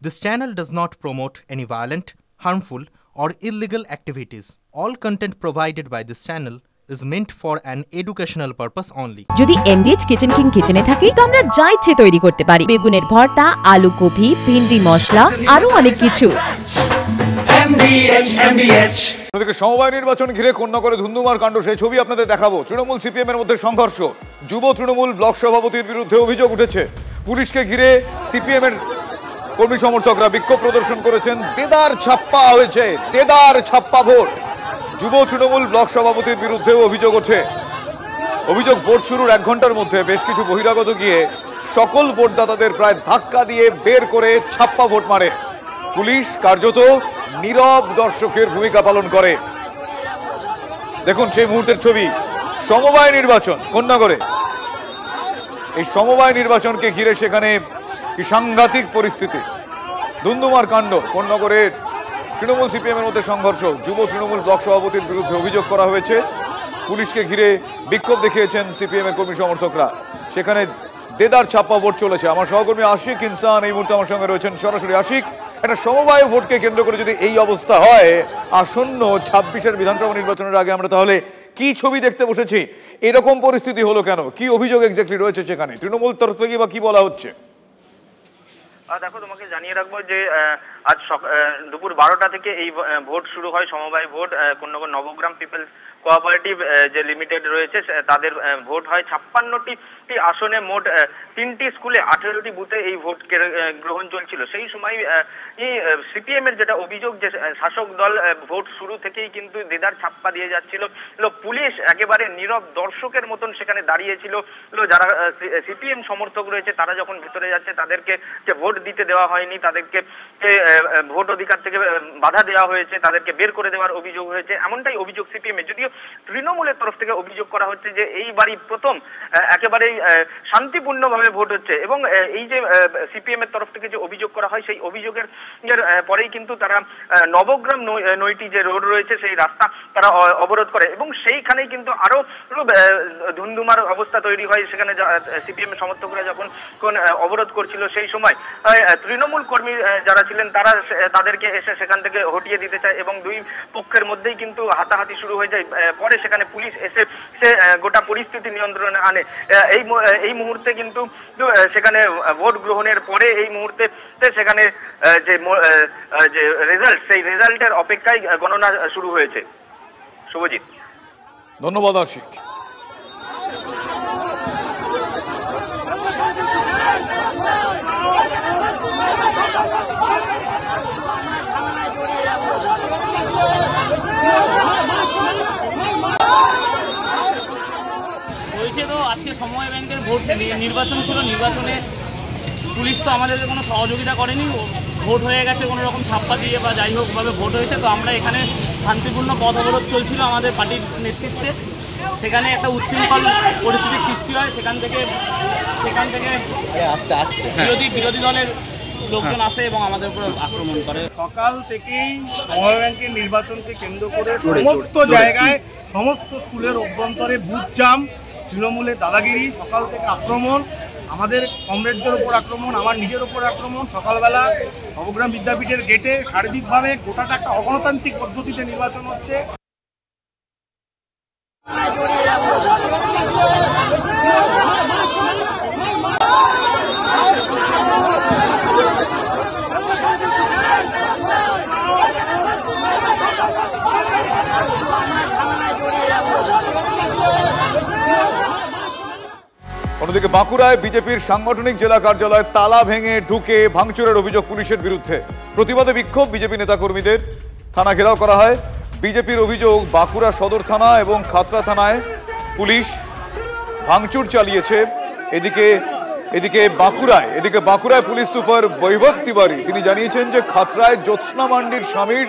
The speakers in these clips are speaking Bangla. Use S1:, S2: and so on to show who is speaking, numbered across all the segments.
S1: This channel does not promote any violent, harmful, or illegal activities. All content provided by this channel is meant for an educational purpose only.
S2: যদি এমবিএচ কিচেন কিং কিচেনে থাকে তো আমরা যা ইচ্ছে তৈরি করতে পারি। বেগুনের ভর্তা, আলু কপি, ভিন্ডি মশলা, আরো অনেক কিছু।
S3: এদিকে সমবায় নির্বাচন ঘিরে কন্যাগরে ধুন্ধুমার কাণ্ড, সেই ছবি আপনাদের দেখাবো। তৃণমূল সিপিএম এর মধ্যে সংঘর্ষ, যুব তৃণমূল ব্লক সভাপতির বিরুদ্ধে অভিযোগ উঠেছে। পুলিশকে ঘিরে সিপিএম এর কর্মী সমর্থকরা বিক্ষোভ প্রদর্শন করেছেন। দেদার ছাপ্পা হয়েছে, দেদার ছাপ্পা ভোট। যুব তৃণমূল ব্লক সভাপতির বিরুদ্ধে অভিযোগ ওঠে। অভিযোগ, ভোট শুরুর 1 ঘন্টার মধ্যে বেশ কিছু বহিরাগত গিয়ে সকল ভোটদাতাদের প্রায় ধাক্কা দিয়ে বের করে ছাপ্পা ভোট মারে। পুলিশ কার্যত নীরব দর্শকের ভূমিকা পালন করে। দেখুন সেই মুহূর্তের ছবি। সমবায় নির্বাচন কন্যাগরে, এই সমবায় নির্বাচনকে ঘিরে সেখানে কি সাংঘাতিক পরিস্থিতি, ধুন্ধুমার কাণ্ড। কন্যাগরের তৃণমূল সিপিএম এর মধ্যে সংঘর্ষ, যুব তৃণমূল ব্লক সভাপতির বিরুদ্ধে অভিযোগ করা হয়েছে। পুলিশকে ঘিরে বিক্ষোভ দেখিয়েছেন সিপিএম এর কর্মী সমর্থকরা। সেখানে দেদার ছাপ্পা ভোট চলেছে। আমার সহকর্মী আশিক ইনসান এই মুহূর্তে আমার সঙ্গে রয়েছেন সরাসরি। আশিক, একটা সমবায় ভোটকে কেন্দ্র করে যদি এই অবস্থা হয় আসন্ন 26-এর বিধানসভা নির্বাচনের আগে, আমরা তাহলে কি ছবি দেখতে বসেছি? এরকম পরিস্থিতি হলো কেন? কি অভিযোগ এক্স্যাক্টলি রয়েছে সেখানে? তৃণমূল তরফ থেকে বা কি বলা হচ্ছে?
S4: দেখো, তোমাকে জানিয়ে রাখবো যে আজ দুপুর 12টা থেকে এই ভোট শুরু হয়, সমবায় ভোট। কন্যাগর নবগ্রাম পিপলস কোঅপারেটিভ যে লিমিটেড রয়েছে তাদের ভোট হয়। 56টি আসনে মোট 3টি স্কুলে 18টি বুথে এই ভোট গ্রহণ চলছিল। সেই সময় এই সিপিএম এর যেটা অভিযোগ যে শাসক দল ভোট শুরু থেকেই কিন্তু দেদার ছাপ্পা দিয়ে যাচ্ছিল। পুলিশ একেবারে নীরব দর্শকের মতন সেখানে দাঁড়িয়েছিল। যারা সিপিএম সমর্থক রয়েছে তারা যখন ভেতরে যাচ্ছে তাদেরকে যে ভোট দিতে দেওয়া হয়নি, তাদেরকে ভোট অধিকার থেকে বাধা দেওয়া হয়েছে, তাদেরকে বের করে দেওয়ার অভিযোগ হয়েছে। এমনটাই অভিযোগ সিপিএম এর। যদিও তৃণমূলের তরফ থেকে অভিযোগ করা হচ্ছে যে এইবারই প্রথম একেবারেই শান্তিপূর্ণভাবে ভোট হচ্ছে। এবং এই যে সিপিএম এর তরফ থেকে যে অভিযোগ করা হয় সেই অভিযোগের পরেই কিন্তু তারা নবগ্রাম নয়টি যে রোড রয়েছে সেই রাস্তা তারা অবরোধ করে এবং সেইখানেই কিন্তু আরো ধুন্ধুমার অবস্থা তৈরি হয়। সেখানে সিপিএম সমর্থকরা যখন অবরোধ করছিল সেই সময় তৃণমূল কর্মী যারা ছিলেন তারা তাদেরকে এসে সেখান থেকে হটিয়ে দিতে চায় এবং দুই পক্ষের মধ্যেই কিন্তু হাতাহাতি শুরু হয়ে যায়। পরে সেখানে পুলিশ এসে সে গোটা পরিস্থিতি নিয়ন্ত্রণে আনে। এই মুহূর্তে কিন্তু সেখানে ভোট গ্রহণের পরে এই মুহূর্তে সেখানে যে রেজাল্ট, সেই রেজাল্টের অপেক্ষায় গণনা শুরু হয়েছে। শুভজিৎ,
S3: ধন্যবাদ আশিক।
S5: বলছে তো আজকে সমবায় ব্যাংকের ভোট নির্বাচন ছিল, নির্বাচনে পুলিশ তো আমাদেরকে কোনো সহযোগিতা করেনি। ভোট হয়ে গেছে কোনো রকম ছাপ্পা দিয়ে বা যাই হোক ভাবে ভোট হয়েছে। তো আমরা এখানে শান্তিপূর্ণ পথ অবরোধ চলছিল আমাদের পার্টির নেতৃত্বে। সেখানে একটা উচ্ছৃঙ্খল পরিস্থিতির সৃষ্টি হয়। সেখান থেকে বিরোধী দলের লোকজন আসে এবং আমাদের উপর আক্রমণ করে।
S6: সকাল থেকেই সমবায় ব্যাংকের নির্বাচনকে কেন্দ্র করে সমস্ত জায়গায়, সমস্ত স্কুলের অভ্যন্তরে বুথ জাম, তৃণমূলের দাদাগিরি, সকাল থেকে আক্রমণ, আমাদের কমরেডদের ওপর আক্রমণ, আমার নিজের ওপর আক্রমণ। সকালবেলা নবগ্রাম বিদ্যাপীঠের গেটে সার্বিকভাবে গোটাটা একটা অগণতান্ত্রিক পদ্ধতিতে নির্বাচন হচ্ছে।
S3: অন্যদিকে বাঁকুড়ায় বিজেপির সাংগঠনিক জেলা কার্যালয়ে তালা ভেঙে ঢুকে ভাঙচুরের অভিযোগ পুলিশের বিরুদ্ধে। প্রতিবাদে বিক্ষোভ বিজেপি নেতাকর্মীদের, থানা ঘেরাও করা হয়। বিজেপির অভিযোগ, বাঁকুড়া সদর থানা এবং খাতড়া থানায় পুলিশ ভাঙচুর চালিয়েছে। এদিকে বাঁকুড়ায় পুলিশ সুপার বৈভব তিওয়ারি তিনি জানিয়েছেন যে খাতড়ায় জ্যোৎস্না মান্ডির স্বামীর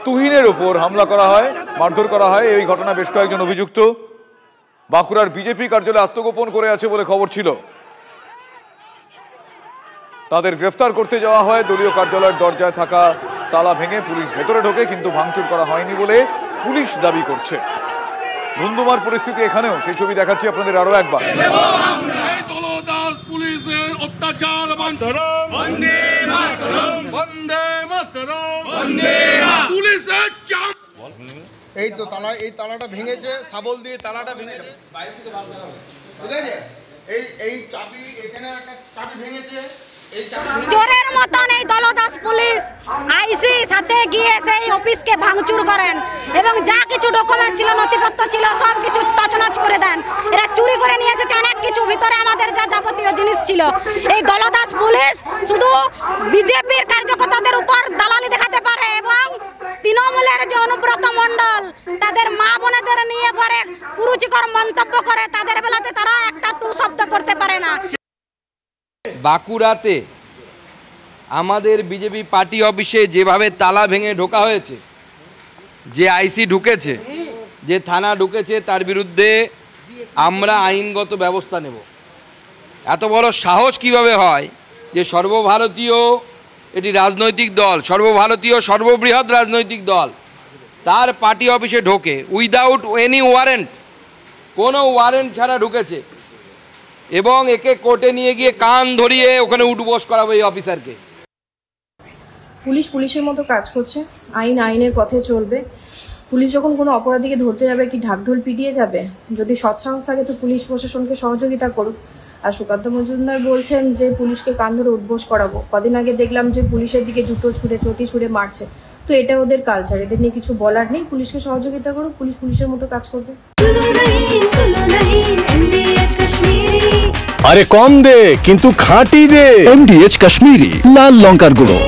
S3: তুহিনের ওপর হামলা করা হয়, মারধর করা হয়। এই ঘটনা বেশ কয়েকজন অভিযুক্ত বাঁকুড়ার বিজেপি কার্যালয়ে আত্মগোপন করে আছে বলে খবর ছিল। তাদের গ্রেফতার করতে যাওয়া হয়। দলীয় কার্যালয়ের দরজায় থাকা তালা ভেঙে পুলিশ ভেতরে ঢোকে, কিন্তু ভাঙচুর করা হয়নি বলে পুলিশ দাবি করছে। ধুন্ধুমার পরিস্থিতি এখানেও, সেই ছবি দেখাচ্ছি আপনাদের আরো একবার।
S7: পুলিশের অত্যাচার এই তো তালাটা ভেঙেছে, শাবল দিয়ে তালাটা ভেঙেছে, ঠিক আছে? এই চাবি, এখানে একটা চাবি ভেঙেছে।
S8: চোরের মতন এই দলদাস পুলিশ আইসি সাথে গিয়ে সেই অফিসকে ভাঙচুর করেন এবং যা কিছু ডকুমেন্ট ছিল, নথিপত্র ছিল, সব কিছু তছনছ করে দেন। এরা চুরি করে নিয়ে এসেছে অনেক কিছু, ভিতরে আমাদের যা যাবতীয় জিনিস ছিল। এই দলদাস পুলিশ শুধু বিজেপির কার্যকর্তাদের উপর দালালি দেখাতে পারে এবং তৃণমূলের যে অনুব্রত মণ্ডল তাদের মা বোনেদের নিয়ে পরে কুরুচিকর মন্তব্য করে, তাদের বেলাতে তারা একটা টু শব্দ করতে পারে না।
S9: বাঁকুড়াতে আমাদের বিজেপি পার্টি অফিসে যেভাবে তালা ভেঙে ঢোকা হয়েছে, যে আইসি ঢুকেছে, যে থানা ঢুকেছে, তার বিরুদ্ধে আমরা আইনগত ব্যবস্থা নেব। এত বড় সাহস কিভাবে হয় যে সর্বভারতীয় এটি রাজনৈতিক দল, সর্বভারতীয় সর্ববৃহৎ রাজনৈতিক দল, তার পার্টি অফিসে ঢোকে উইদাউট এনি ওয়ারেন্ট, কোনো ওয়ারেন্ট ছাড়া ঢুকেছে এবং একে কোর্টে নিয়ে গিয়ে কান ধরিয়ে ওখানে উঠবোস করাবে এই অফিসারকে।
S10: পুলিশ পুলিশের মতো কাজ করছে, আইন আইনের পথে চলবে। পুলিশ যখন কোনো অপরাধীকে ধরতে যাবে কি ঢাকঢোল পিটিয়ে যাবে? যদি সৎসাহস থাকে তো পুলিশ প্রশাসনকে সহযোগিতা করুক। আর সুকান্ত মজুমদার বলছেন যে পুলিশকে কান ধরে উঠবোস করাবো। কদিন আগে দেখলাম যে পুলিশের দিকে জুতো ছুঁড়ে চটি ছুঁড়ে মারছে। তো এটা ওদের কালচার, এদের নিয়ে কিছু বলার নেই। পুলিশকে সহযোগিতা করুক, পুলিশ পুলিশের মতো কাজ করবে।
S11: আরে কম দে কিন্তু খাঁটি দে। MDH কাশ্মীরি লাল লঙ্কার গুঁড়ো।